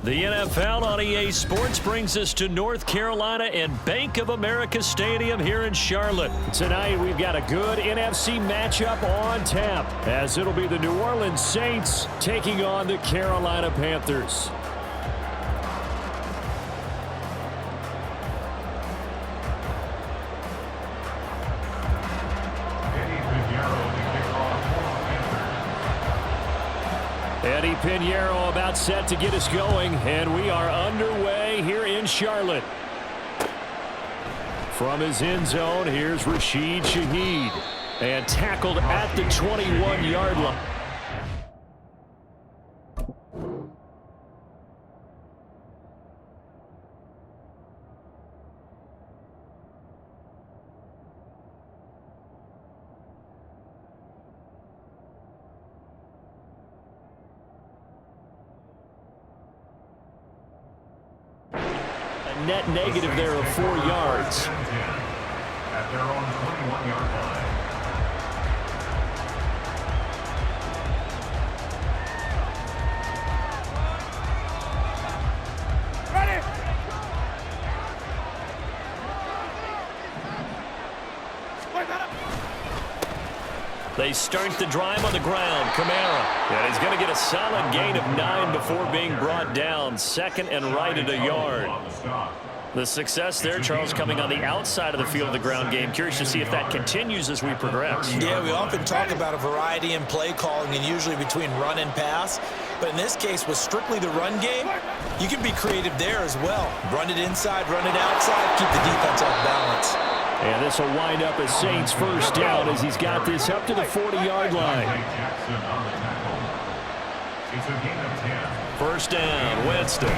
The NFL on EA Sports brings us to North Carolina and Bank of America Stadium here in Charlotte. Tonight, we've got a good NFC matchup on tap, as it'll be the New Orleans Saints taking on the Carolina Panthers. Eddie Pinheiro about set to get us going, and we are underway here in Charlotte. From his end zone, here's Rashid Shaheed, and tackled at the 21-yard line. Net negative there of 4 yards. At their own 21-yard line. Ready. They start the drive on the ground. Kamara. And he's going to get a solid gain of 9 before being brought down. Second and right at a yard. The success there, Charles, coming on the outside of the field of the ground game. Curious to see if that continues as we progress. Yeah, we often talk about a variety in play calling and usually between run and pass. But in this case, with strictly the run game, you can be creative there as well. Run it inside, run it outside, keep the defense off balance. And this will wind up as Saints first down as he's got this up to the 40-yard line. First down, Winston.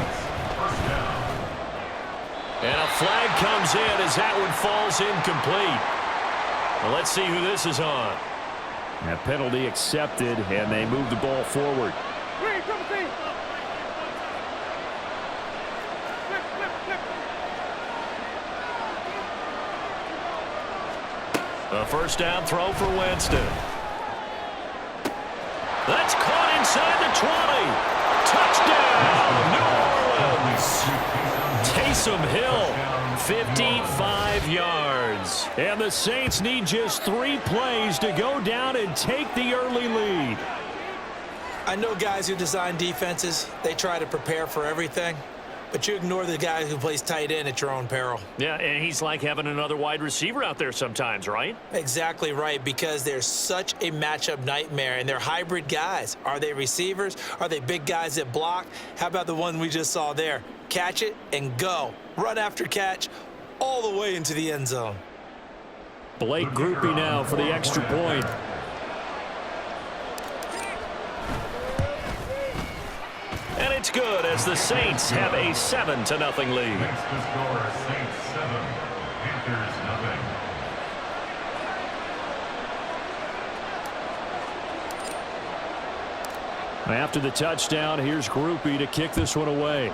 And a flag comes in as that one falls incomplete. Well, let's see who this is on. That penalty accepted, and they move the ball forward. A first down throw for Winston. That's caught inside the 20. Touchdown, New Orleans. Taysom Hill, 55 yards. And the Saints need just 3 plays to go down and take the early lead. I know guys who design defenses, they try to prepare for everything. But you ignore the guy who plays tight end at your own peril. Yeah, and he's like having another wide receiver out there sometimes, right? Exactly right, because they're such a matchup nightmare, and they're hybrid guys. Are they receivers? Are they big guys that block? How about the one we just saw there? Catch it and go. Run after catch all the way into the end zone. Blake Groupie now for the extra point. And it's good as the Saints have a 7-0 lead. Next to score, Saints 7, Panthers 0. After the touchdown, here's Groupie to kick this one away.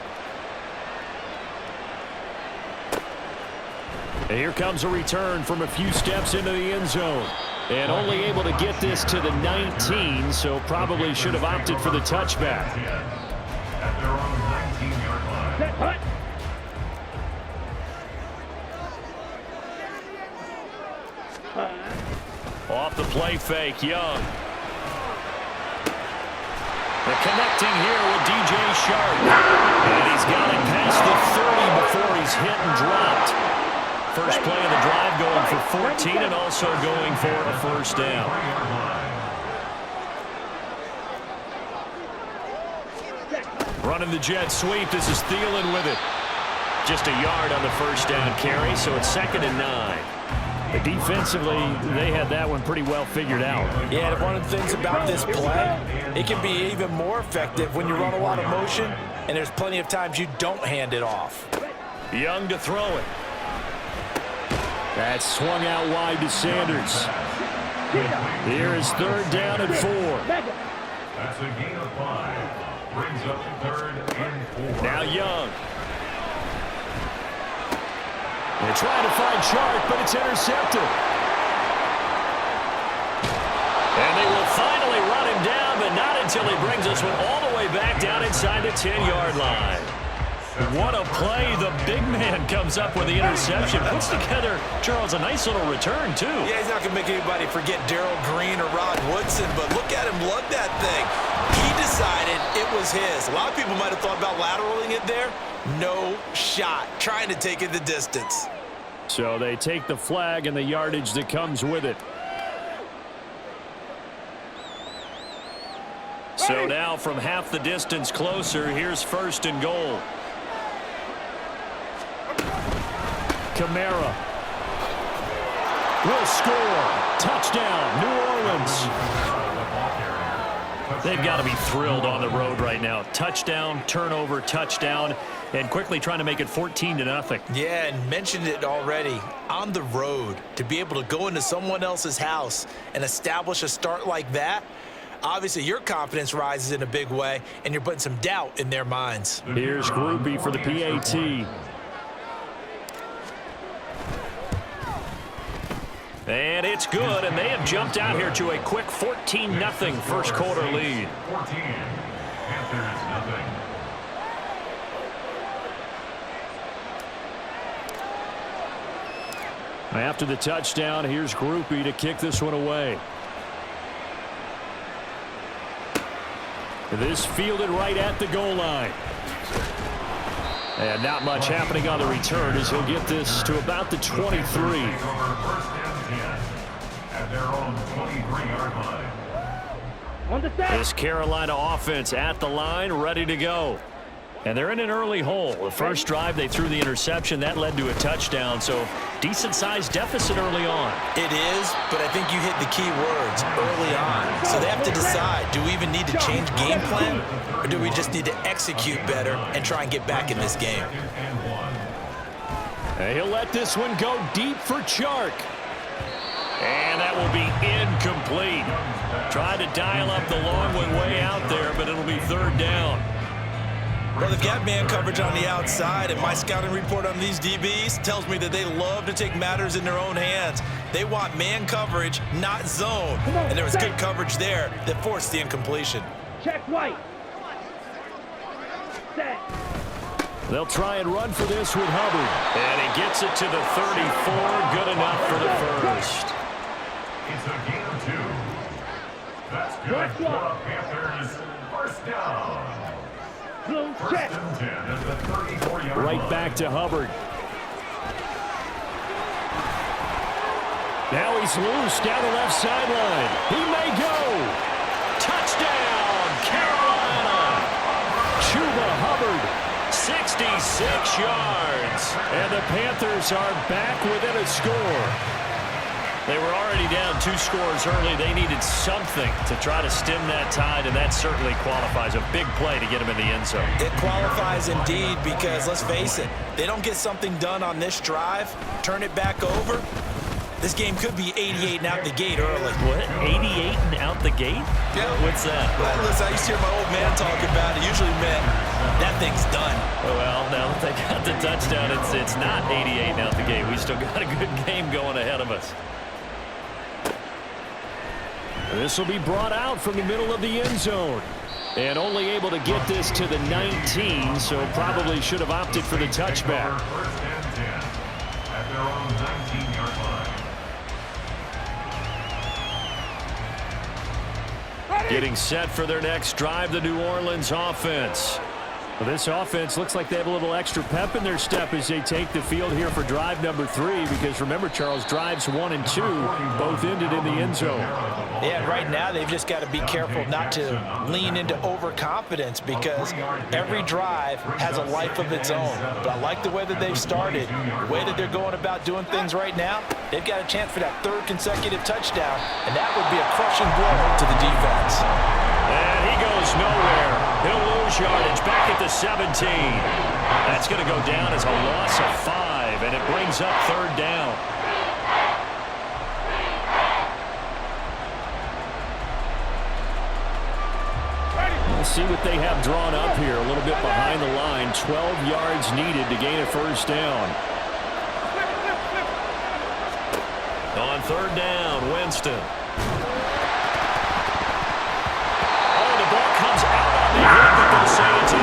And here comes a return from a few steps into the end zone. And only able to get this to the 19, so probably should have opted for the touchback. At their own 19-yard line. Off the play fake, Young. The connecting here with DJ Sharp. And he's got it past the 30 before he's hit and dropped. First play of the drive going for 14 and also going for a first down. Running the jet sweep. This is Thielen with it. Just a yard on the first down carry, so it's 2nd and 9. But defensively, they had that one pretty well figured out. Yeah, and one of the things about this play, it can be even more effective when you run a lot of motion, and there's plenty of times you don't hand it off. Young to throw it. That swung out wide to Sanders. Here is 3rd down and 4. That's a gain of 5. Brings up 3rd and 4. Now Young. They're trying to find Sharp, but it's intercepted. And they will finally run him down, but not until he brings this one all the way back down inside inside the 10-yard line. What a play. The big man comes up with the interception. Puts together, Charles, a nice little return, too. Yeah, he's not going to make anybody forget Darrell Green or Rod Woodson, but look at him lug that thing. He decided it was his. A lot of people might have thought about lateraling it there. No shot. Trying to take it the distance. So they take the flag and the yardage that comes with it. So now from half the distance closer, here's 1st and goal. Kamara will score. Touchdown, New Orleans. They've got to be thrilled on the road right now. Touchdown, turnover, touchdown, and quickly trying to make it 14-0. Yeah, and mentioned it already. On the road, to be able to go into someone else's house and establish a start like that, obviously your confidence rises in a big way, and you're putting some doubt in their minds. Here's Groupie for the PAT. And it's good, and they have jumped out here to a quick 14-0 first quarter lead. 14. Panthers nothing. After the touchdown, here's Groupie to kick this one away. This fielded right at the goal line. And not much happening on the return as he'll get this to about the 23. First and 10 at their own 23-yard line. This Carolina offense at the line, ready to go. And they're in an early hole. The first drive, they threw the interception. That led to a touchdown, so decent-sized deficit early on. It is, but I think you hit the key words early on. So they have to decide, do we even need to change game plan, or do we just need to execute better and try and get back in this game? And he'll let this one go deep for Chark. And that will be incomplete. Tried to dial up the long one way out there, but it'll be 3rd down. Well, they've got man coverage on the outside, and my scouting report on these DBs tells me that they love to take matters in their own hands. They want man coverage, not zone. And there was good coverage there that forced the incompletion. Check right. Set. They'll try and run for this with Hubbard. And he gets it to the 34. Good enough for the first. It's a gain of 2. That's good for the Panthers. First down. Check. First and 10 at the 34-yard line. Right back to Hubbard. Now he's loose down the left sideline. He may go. Touchdown, Carolina. Chuba Hubbard. 66 yards. And the Panthers are back within a score. They were already down 2 scores early. They needed something to try to stem that tide, and that certainly qualifies. A big play to get them in the end zone. It qualifies indeed because, let's face it, they don't get something done on this drive, turn it back over, this game could be 88 and out the gate early. What? 88 and out the gate? Yeah. What's that? Well, listen, I used to hear my old man talk about it. Usually meant that thing's done. Well, now that they got the touchdown, it's not 88 and out the gate. We still got a good game going ahead of us. This will be brought out from the middle of the end zone. And only able to get this to the 19, so probably should have opted for the touchback. First and 10 at their own 19-yard line. Getting set for their next drive, the New Orleans offense. Well, this offense looks like they have a little extra pep in their step as they take the field here for drive number 3, because remember, Charles, drives 1 and 2 both ended in the end zone. Yeah, right now they've just got to be careful not to lean into overconfidence because every drive has a life of its own. But I like the way that they've started, the way that they're going about doing things right now. They've got a chance for that 3rd consecutive touchdown, and that would be a crushing blow to the defense. And he goes nowhere. He'll lose yardage back at the 17. That's going to go down as a loss of 5, and it brings up 3rd down. We'll see what they have drawn up here. A little bit behind the line. 12 yards needed to gain a 1st down. On 3rd down, Winston. Oh, the ball comes out on the hit, but they'll say it's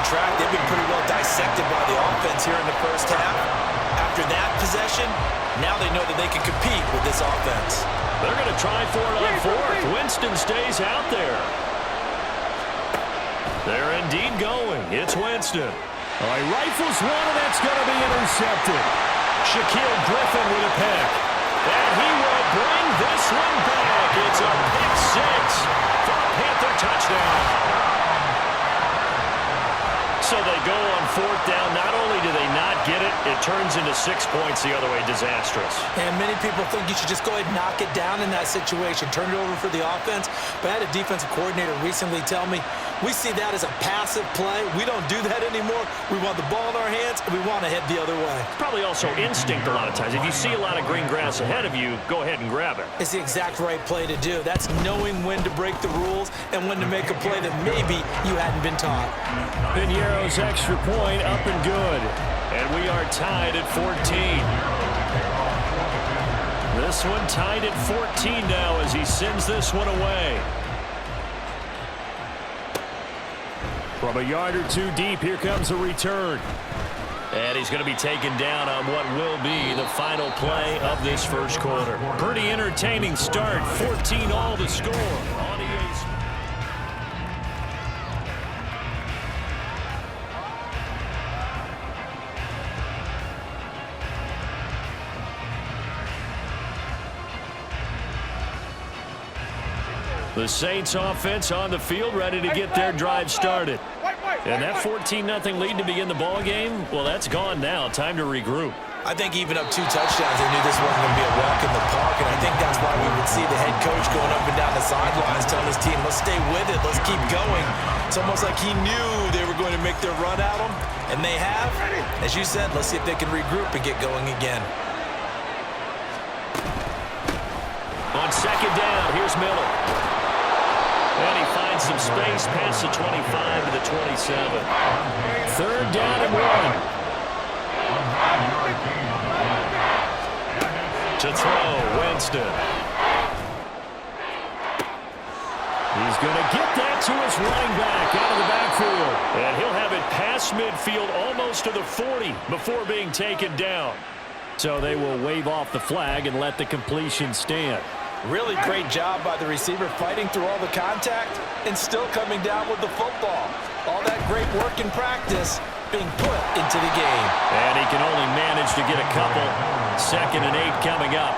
track. They've been pretty well dissected by the offense here in the first half. After that possession, now they know that they can compete with this offense. They're going to try for it on fourth. Winston stays out there. They're indeed going. It's Winston. Oh, he rifles one, and that's going to be intercepted. Shaquille Griffin with a pick. And he will bring this one back. It's a pick six for a Panther touchdown. So they go on fourth down. Not only do they not get it, it turns into 6 points the other way. Disastrous. And many people think you should just go ahead and knock it down in that situation. Turn it over for the offense. But I had a defensive coordinator recently tell me, we see that as a passive play. We don't do that anymore. We want the ball in our hands, and we want to head the other way. Probably also instinct a lot of times. If you see a lot of green grass ahead of you, go ahead and grab it. It's the exact right play to do. That's knowing when to break the rules and when to make a play that maybe you hadn't been taught. Piñeiro's extra point up and good. And we are tied at 14. This one tied at 14 now as he sends this one away. From a yard or two deep, here comes a return. And he's going to be taken down on what will be the final play of this first quarter. Pretty entertaining start. 14 all to score. On EA's. The Saints offense on the field, ready to get their drive started. And that 14-0 lead to begin the ball game, well, that's gone now. Time to regroup. I think even up 2 touchdowns, they knew this wasn't going to be a walk in the park, and I think that's why we would see the head coach going up and down the sidelines telling his team, let's stay with it, let's keep going. It's almost like he knew they were going to make their run at him, and they have. As you said, let's see if they can regroup and get going again. On second down, here's Miller. And he finds some space past the 25 to the 27. Third down and 1. To throw, Winston. He's going to get that to his running back out of the backfield. And he'll have it past midfield almost to the 40 before being taken down. So they will wave off the flag and let the completion stand. Really great job by the receiver fighting through all the contact and still coming down with the football. All that great work in practice being put into the game. And he can only manage to get a couple. 2nd and 8 coming up.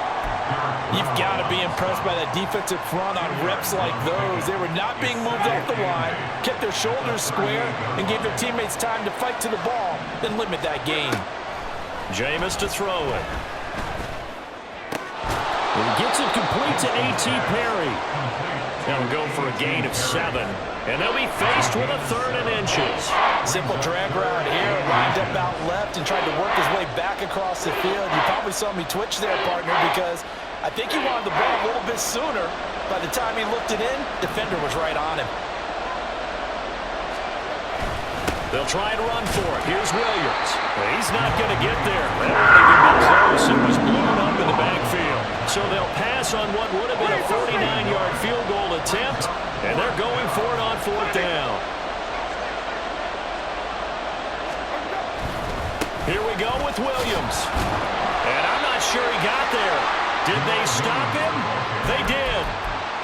You've got to be impressed by that defensive front on reps like those. They were not being moved off the line, kept their shoulders square, and gave their teammates time to fight to the ball and limit that gain. Jameis to throw it. He gets it complete to A.T. Perry. They'll go for a gain of 7. And they'll be faced with a 3rd and inches. Simple drag route here, lined up out left and tried to work his way back across the field. You probably saw me twitch there, partner, because I think he wanted the ball a little bit sooner. By the time he looked it in, defender was right on him. They'll try and run for it. Here's Williams. He's not going to get there. That won't even be close. It was blown up in the backfield. So they'll pass on what would have been a 49-yard field goal attempt, and they're going for it on 4th down. Here we go with Williams. And I'm not sure he got there. Did they stop him? They did.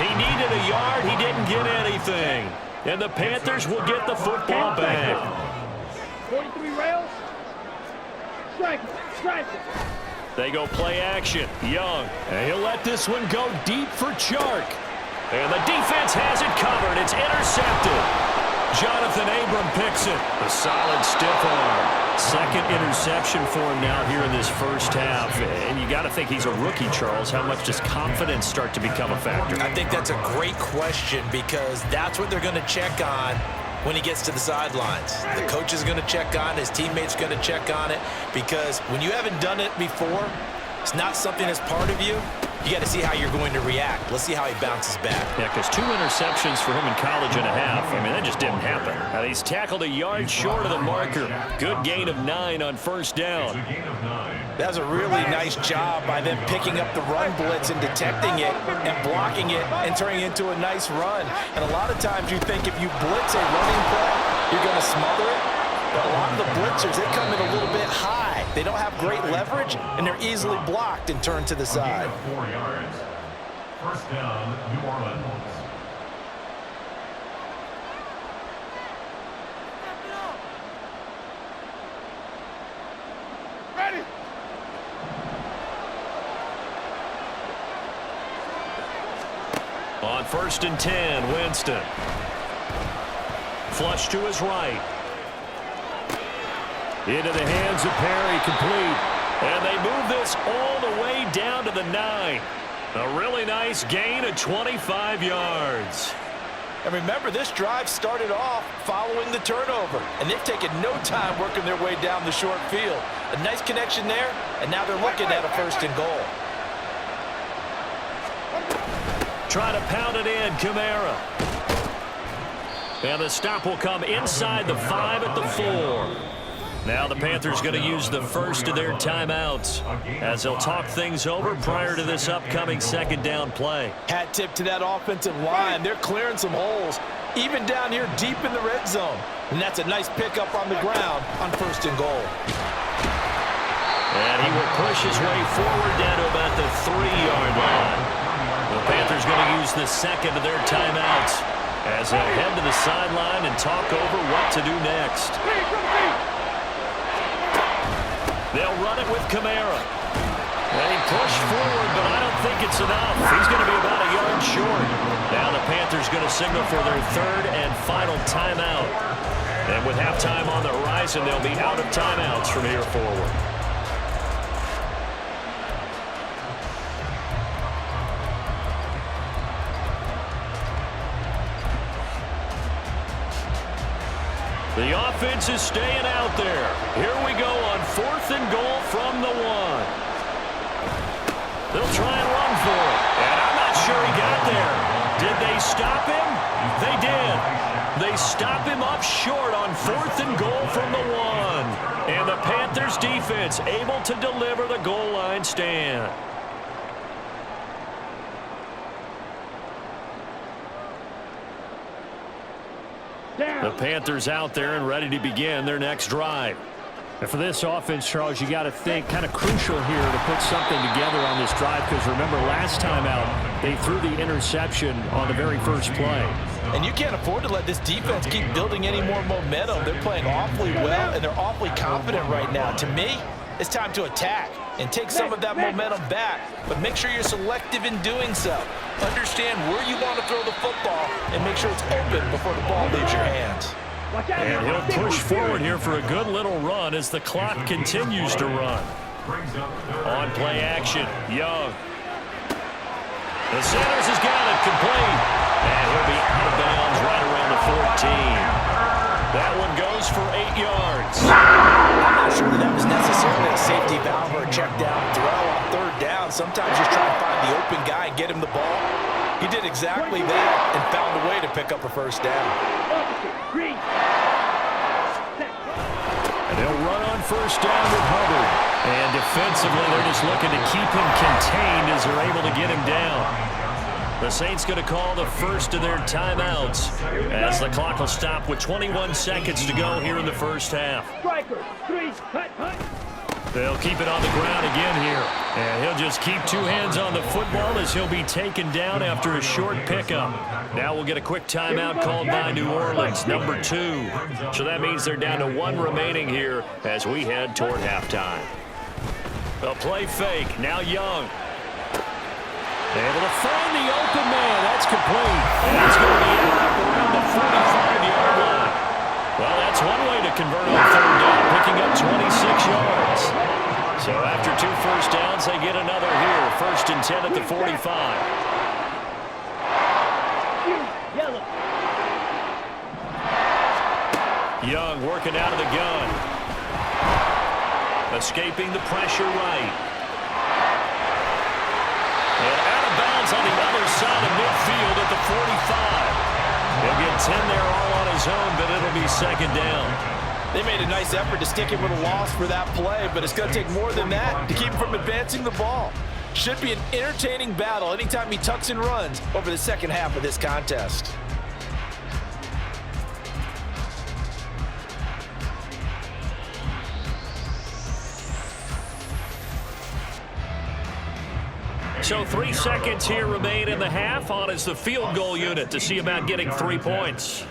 He needed a yard. He didn't get anything. And the Panthers will get the football back. 43 rails. Strike it. Strike it. They go play action. Young. And he'll let this one go deep for Chark. And the defense has it covered. It's intercepted. Jonathan Abram picks it. A solid stiff arm. 2nd interception for him now here in this first half. And you got to think he's a rookie, Charles. How much does confidence start to become a factor? I think that's a great question because that's what they're going to check on when he gets to the sidelines. The coach is going to check on it. His teammates going to check on it because when you haven't done it before, it's not something that's part of you. You got to see how you're going to react. Let's see how he bounces back. Yeah, because 2 interceptions for him in college and a half. I mean, that just didn't happen. He's tackled a yard short of the marker. Good gain of 9 on 1st down. That was a really nice job by them picking up the run blitz and detecting it and blocking it and turning it into a nice run. And a lot of times you think if you blitz a running play, you're going to smother it. But a lot of the blitzers, they come in a little bit high. They don't have great leverage, and they're easily blocked and turned to the side. 4 yards. First down, New Orleans. Ready. On 1st and 10, Winston. Flush to his right. Into the hands of Perry, complete. And they move this all the way down to the 9. A really nice gain of 25 yards. And remember, this drive started off following the turnover, and they've taken no time working their way down the short field. A nice connection there, and now they're looking at a 1st and goal. Try to pound it in, Kamara. And the stop will come inside the 5 at the 4. Now the Panthers going to use the first of their timeouts as they'll talk things over prior to this upcoming 2nd down play. Hat tip to that offensive line. They're clearing some holes, even down here deep in the red zone. And that's a nice pickup on the ground on 1st and goal. And he will push his way forward down to about the 3-yard line. The Panthers going to use the 2nd of their timeouts as they'll head to the sideline and talk over what to do next. They'll run it with Kamara. And he pushed forward, but I don't think it's enough. He's going to be about a yard short. Now the Panthers going to signal for their 3rd and final timeout. And with halftime on the horizon, they'll be out of timeouts from here forward. The offense is staying out there. Here we go on 4th and goal from the 1. They'll try and run for it. And I'm not sure he got there. Did they stop him? They did. They stop him up short on 4th and goal from the 1. And the Panthers defense able to deliver the goal line stand. The Panthers out there and ready to begin their next drive. And for this offense, Charles, you got to think kind of crucial here to put something together on this drive, because remember last time out they threw the interception on the very first play. And you can't afford to let this defense keep building any more momentum. They're playing awfully well, and they're awfully confident right now. To me, it's time to attack and take some of that momentum back, but make sure you're selective in doing so. Understand where you want to throw the football and make sure it's open before the ball leaves your hands. And he'll push forward here for a good little run as the clock continues to run. On play action, Young. The Sanders has got it complete. And he'll be out of bounds right around the 14. That one goes for 8 yards. I'm not sure that was necessarily a safety valve or a check down throw on 3rd down. Sometimes just try to find the open guy and get him the ball. He did exactly that and found a way to pick up a 1st down. And they'll run on 1st down with Hubbard. And defensively, they're just looking to keep him contained as they're able to get him down. The Saints going to call the first of their timeouts as the clock will stop with 21 seconds to go here in the first half. Striker, 3, hut, hut. They'll keep it on the ground again here. And he'll just keep 2 hands on the football as he'll be taken down after a short pickup. Now we'll get a quick timeout called by New Orleans, number 2. So that means they're down to 1 remaining here as we head toward halftime. A play fake, now Young. Able to find the open man. That's complete. And it's going to be out around the 45-yard line. Well, that's one way to convert on 3rd down, picking up 26 yards. So after 2 first downs, they get another here. 1st and 10 at the 45. Yellow. Young working out of the gun. Escaping the pressure right. And out of bounds on the other side of midfield at the 45. He'll get 10 there all on his own, but it'll be 2nd down. They made a nice effort to stick him with a loss for that play, but it's going to take more than that to keep him from advancing the ball. Should be an entertaining battle anytime he tucks and runs over the 2nd half of this contest. So 3 seconds here remain in the half. On is the field goal unit to see about getting 3 points.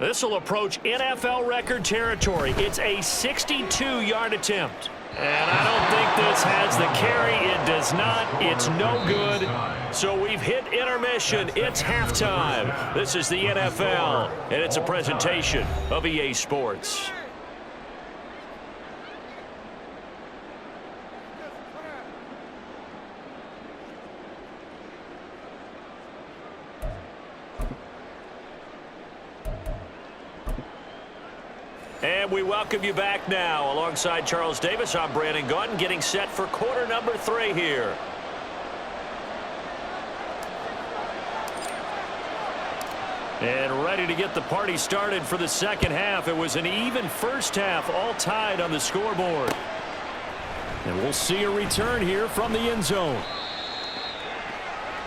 This will approach NFL record territory. It's a 62-yard attempt. And I don't think this has the carry. It does not. It's no good. So we've hit intermission. It's halftime. This is the NFL, and it's a presentation of EA Sports. And we welcome you back now. Alongside Charles Davis, I'm Brandon Gaudin, getting set for quarter number 3 here. And ready to get the party started for the second half. It was an even first half, all tied on the scoreboard. And we'll see a return here from the end zone.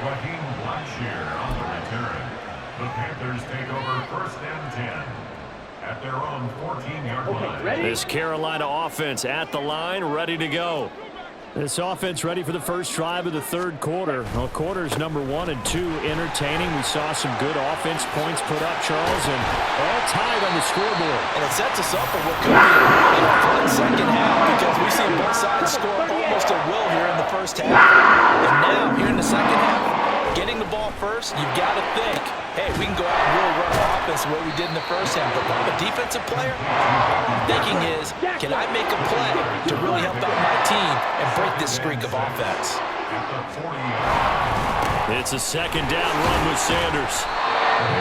Joaquin Blackshear on the return. The Panthers take over 1st and 10. At their own 14-yard line. This Carolina offense at the line, ready to go. This offense ready for the first drive of the third quarter. Well, quarters number 1 and 2 entertaining. We saw some good offense points put up, Charles, and all tied on the scoreboard. And it sets us up for what could be a fun second half because we see both sides score almost at will here in the first half. And now, here in the second half, getting the ball first, you've got to think, hey, we can go out and really run our offense the way we did in the first half. But if I'm a defensive player, thinking is, can I make a play to really help out my team and break this streak of offense? It's a second down run with Sanders.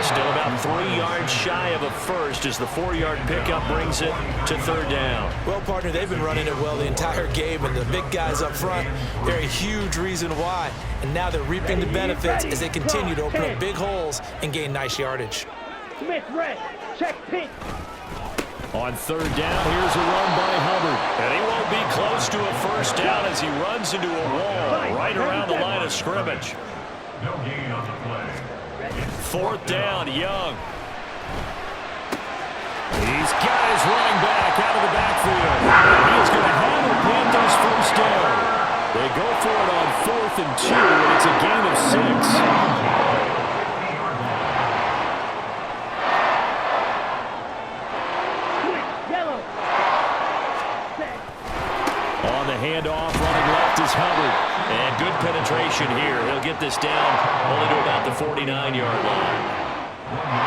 Still about 3 yards shy of a first as the 4-yard pickup brings it to third down. Well, partner, they've been running it well the entire game, and the big guys up front, they're a huge reason why. And now they're reaping the benefits as they continue to open up big holes and gain nice yardage. Smith red. Check pitch. On third down, here's a run by Hubbard. And he won't be close to a first down as he runs into a wall right around the line of scrimmage. No gain on the play. 4th down, Young. He's got his running back out of the backfield. And he's going to have the Panthers first down. They go for it on 4th and 2, and it's a gain of 6. Yellow. On the handoff, running left is Hubbard. And good penetration here. He'll get this down only to about the 49-yard line.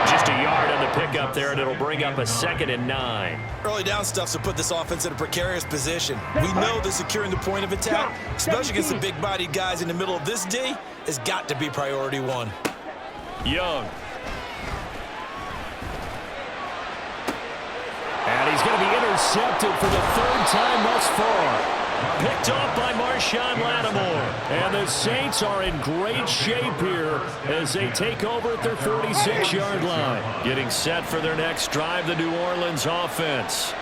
Just a yard on the pickup there, and it'll bring up a 2nd and 9. Early down stuff's to put this offense in a precarious position. We know that securing the point of attack, especially against the big-bodied guys in the middle of this D, has got to be priority 1. Young. And he's going to be intercepted for the 3rd time thus far. Picked off by Marshawn Lattimore. And the Saints are in great shape here as they take over at their 46-yard line. Getting set for their next drive, the New Orleans offense.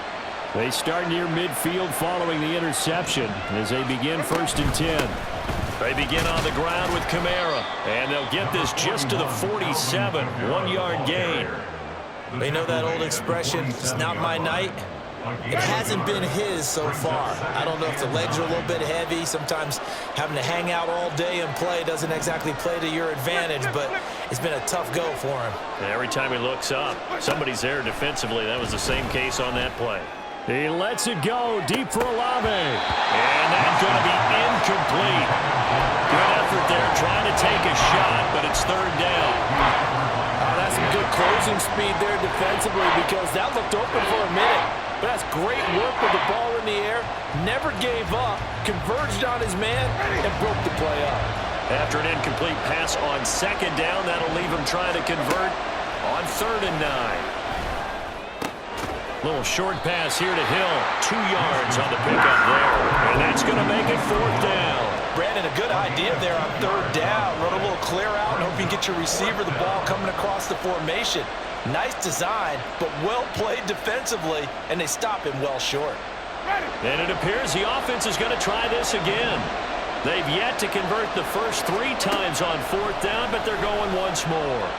They start near midfield following the interception as they begin 1st and 10. They begin on the ground with Kamara. And they'll get this just to the 47, 1-yard gain. They know that old expression, it's not my night. It hasn't been his so far. I don't know if the legs are a little bit heavy. Sometimes having to hang out all day and play doesn't exactly play to your advantage, but it's been a tough go for him. And every time he looks up, somebody's there defensively. That was the same case on that play. He lets it go deep for Olave. And that's going to be incomplete. Good effort there trying to take a shot, but it's 3rd down. That's some good closing speed there defensively because that looked open for a minute. But that's great work with the ball in the air. Never gave up, converged on his man, and broke the play up. After an incomplete pass on 2nd down, that'll leave him trying to convert on 3rd and 9. Little short pass here to Hill. 2 yards on the pickup there. And that's going to make it 4th down. Brandon, a good idea there on 3rd down. Run a little clear out and hope you can get your receiver the ball coming across the formation. Nice design, but well played defensively, and they stop him well short. And it appears the offense is going to try this again. They've yet to convert the first 3 times on 4th down, but they're going once more.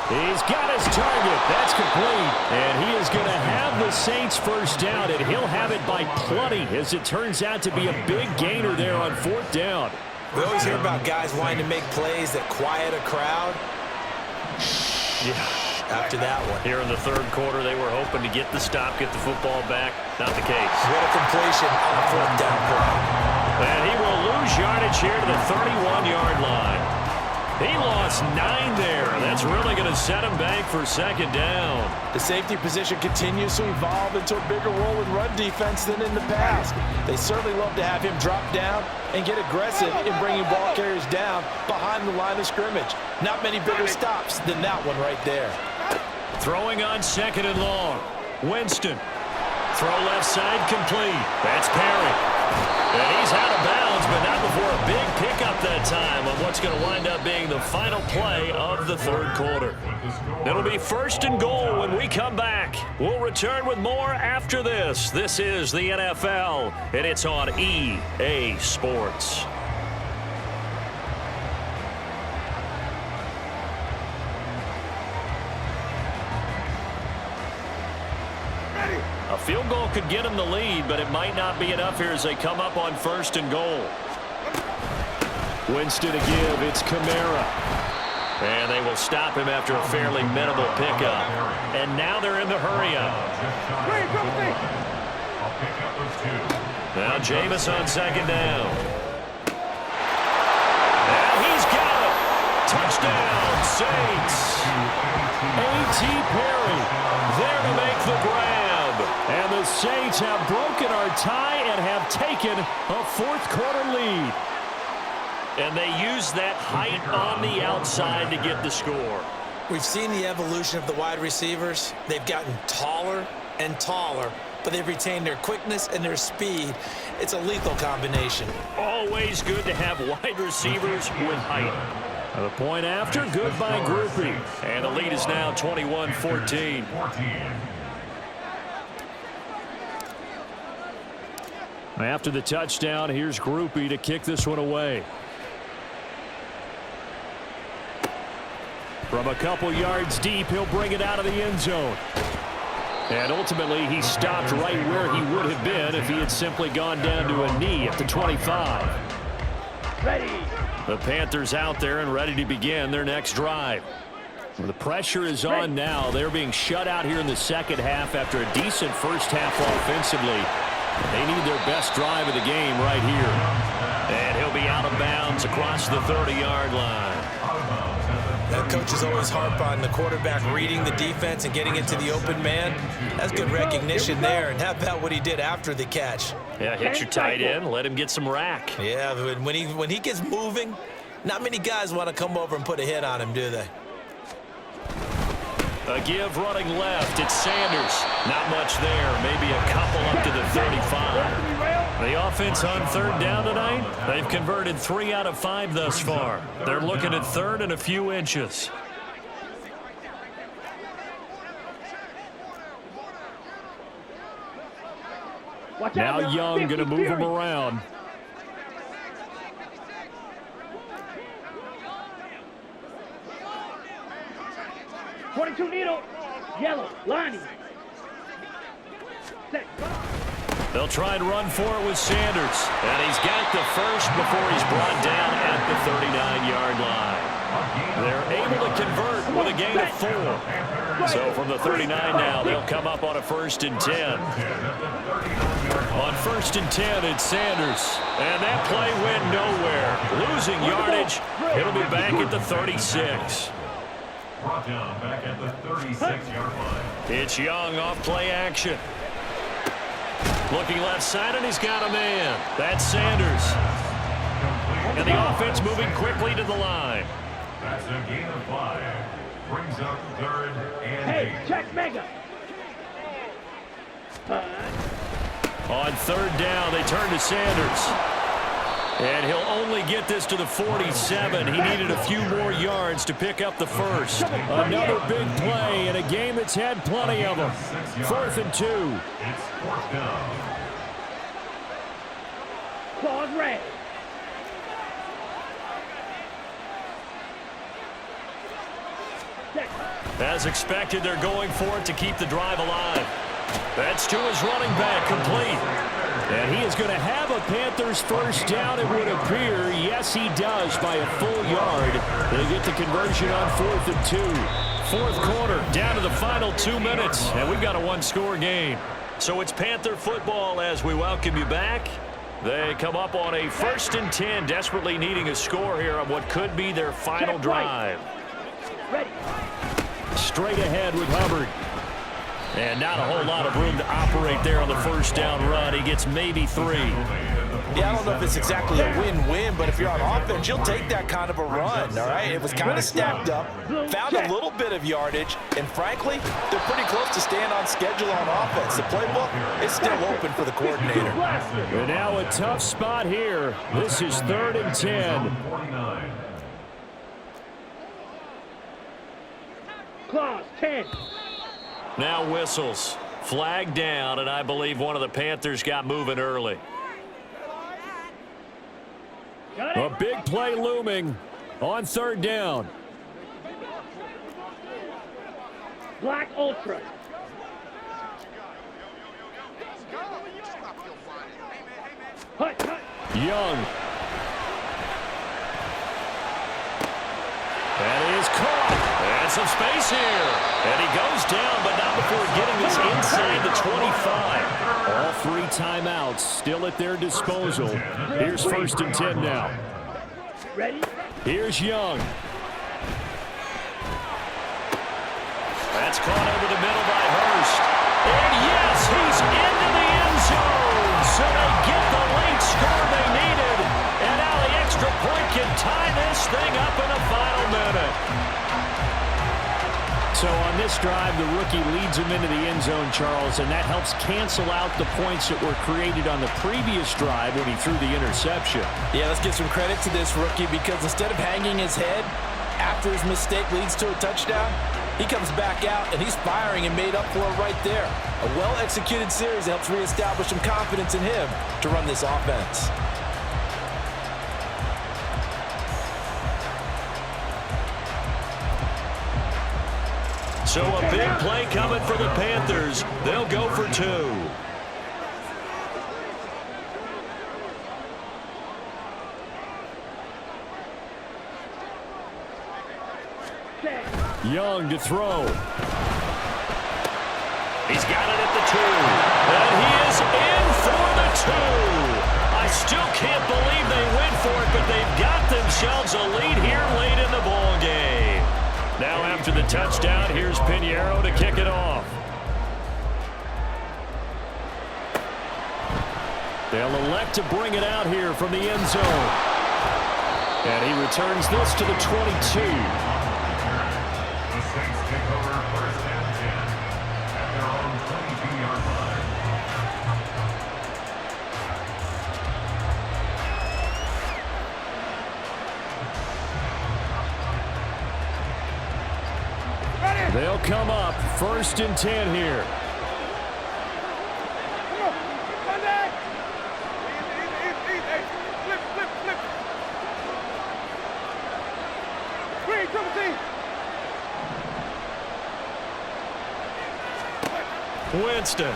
He's got his target. That's complete. And he is going to have the Saints first down, and he'll have it by plenty as it turns out to be a big gainer there on 4th down. We always hear about guys wanting to make plays that quiet a crowd. Yeah. After that one. Here in the 3rd quarter, they were hoping to get the stop, get the football back. Not the case. What a completion on a 4th down play. And he will lose yardage here to the 31-yard line. He lost 9 there. That's really going to set him back for 2nd down. The safety position continues to evolve into a bigger role in run defense than in the past. They certainly love to have him drop down and get aggressive in bringing ball carriers down behind the line of scrimmage. Not many bigger stops than that one right there. Throwing on 2nd and long. Winston. Throw left side complete. That's Perry. And he's out of bounds, but not before a big pickup that time on what's going to wind up being the final play of the 3rd quarter. It'll be 1st and goal when we come back. We'll return with more after this. This is the NFL, and it's on EA Sports. A field goal could get them the lead, but it might not be enough here as they come up on 1st and goal. Winston to give. It's Kamara. And they will stop him after a fairly minimal pickup. And now they're in the hurry-up. Now Jameis on 2nd down. And he's got it. Touchdown, Saints. A.T. Perry there to make the grab. And the Saints have broken our tie and have taken a 4th quarter lead. And they use that height on the outside to get the score. We've seen the evolution of the wide receivers. They've gotten taller and taller, but they've retained their quickness and their speed. It's a lethal combination. Always good to have wide receivers with height. The point after, good by Groupie. And the lead is now 21-14. After the touchdown, here's Groupie to kick this one away. From a couple yards deep, he'll bring it out of the end zone. And ultimately, he stopped right where he would have been if he had simply gone down to a knee at the 25. Ready. The Panthers out there and ready to begin their next drive. The pressure is on now. They're being shut out here in the 2nd half after a decent first half offensively. They need their best drive of the game right here. And he'll be out of bounds across the 30-yard line. That coaches always harp on the quarterback reading the defense and getting it to the open man. That's good recognition there. And how about what he did after the catch? Yeah, hit your tight end, let him get some rack. Yeah, when he gets moving, not many guys want to come over and put a hit on him, do they? A give running left. It's Sanders. Not much there. Maybe a couple up to the 35. The offense on 3rd down tonight, they've converted 3 out of 5 thus far. They're looking at 3rd and a few inches. Now Young going to move him around. .22 needle, yellow, lining. They'll try and run for it with Sanders. And he's got the first before he's brought down at the 39-yard line. They're able to convert with a gain of 4. So from the 39 now, they'll come up on a 1st and 10. On 1st and 10, it's Sanders. And that play went nowhere. Losing yardage. It'll be back at the 36. Brought down back at the 36-yard line. It's Young off play action. Looking left side, and he's got a man. That's Sanders. And the offense moving quickly to the line. That's a gain of 5. Brings up 3rd and 8. Hey, check mega. On 3rd down, they turn to Sanders. And he'll only get this to the 47. He needed a few more yards to pick up the first. Another big play in a game that's had plenty of them. 4th and 2. It's 4th down. Claws red. As expected, they're going for it to keep the drive alive. That's to his running back, complete. And he is going to have a Panthers first down, it would appear. Yes, he does, by a full yard. They get the conversion on 4th and 2. Fourth quarter, down to the final 2 minutes, and we've got a one-score game. So it's Panther football as we welcome you back. They come up on a 1st and 10, desperately needing a score here on what could be their final drive. Ready. Straight ahead with Hubbard. And not a whole lot of room to operate there on the first down run. He gets maybe 3. Yeah, I don't know if it's exactly a win-win, but if you're on offense, you'll take that kind of a run, all right? It was kind of stacked up, found a little bit of yardage, and frankly, they're pretty close to staying on schedule on offense. The playbook is still open for the coordinator. And now a tough spot here. This is 3rd and 10. Claws, 10. Now whistles. Flag down, and I believe one of the Panthers got moving early. A big play looming on 3rd down. Black Ultra. Hut, hut. Young. That is caught. And some space here. And he goes down, but not before getting this inside the 25. All 3 timeouts still at their disposal. Here's 1st and 10 now. Ready. Here's Young. That's caught over the middle by Hurst. And yes, he's into the end zone. So they get the late score they needed. And now the extra point can tie this thing up in the final minute. So on this drive, the rookie leads him into the end zone, Charles, and that helps cancel out the points that were created on the previous drive when he threw the interception. Yeah, let's give some credit to this rookie because instead of hanging his head after his mistake leads to a touchdown, he comes back out and he's firing and made up for it right there. A well-executed series that helps reestablish some confidence in him to run this offense. So a big play coming for the Panthers. They'll go for 2. Young to throw. He's got it at the 2. And he is in for the 2. I still can't believe they went for it, but they've got themselves a lead here late in the ball game. Now after the touchdown, here's Pinheiro to kick it off. They'll elect to bring it out here from the end zone. And he returns this to the 22. The Saints take over 1st and 10 at their own 22-yard line. They'll come up 1st and 10 here. Winston.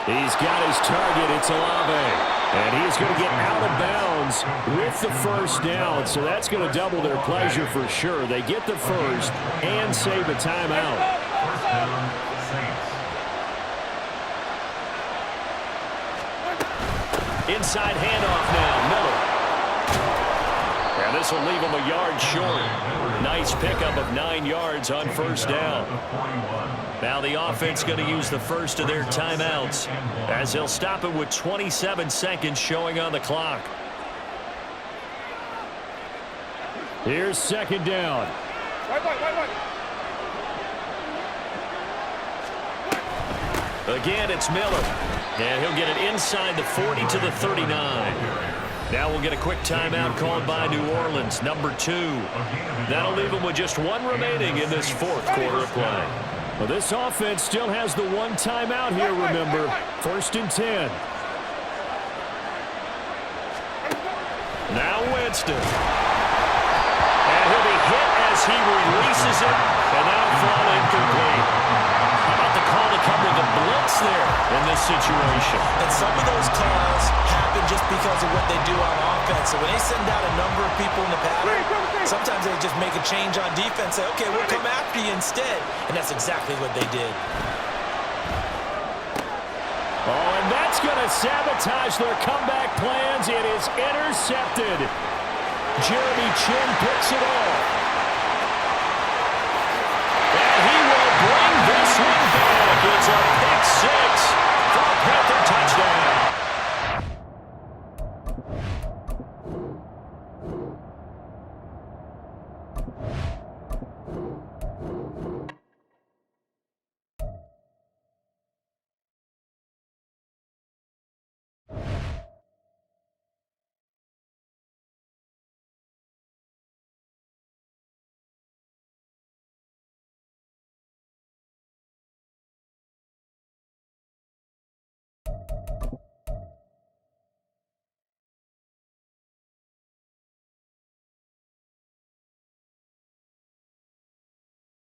He's got his target. It's Olave. And he's going to get out of bounds with the first down. So that's going to double their pleasure for sure. They get the first and save a timeout. First down, Saints. Inside handoff now, Miller. And this will leave him a yard short. Nice pickup of 9 yards on first down. Now the offense going to use the first of their timeouts as they'll stop it with 27 seconds showing on the clock. Here's 2nd down. Again, it's Miller. And he'll get it inside the 40 to the 39. Now we'll get a quick timeout called by New Orleans, number 2. That'll leave them with just 1 remaining in this 4th quarter of play. Well, this offense still has the 1 timeout here, remember. 1st and 10. Now Winston. And as he releases it, and that'll fall incomplete. How about the call to cover the blitz there in this situation? And some of those calls happen just because of what they do on offense. So when they send out a number of people in the pattern, sometimes they just make a change on defense, say, okay, we'll come after you instead. And that's exactly what they did. Oh, and that's going to sabotage their comeback plans. It is intercepted. Jeremy Chin picks it off. And he will bring this one back. It's a pick six for a Panther touchdown.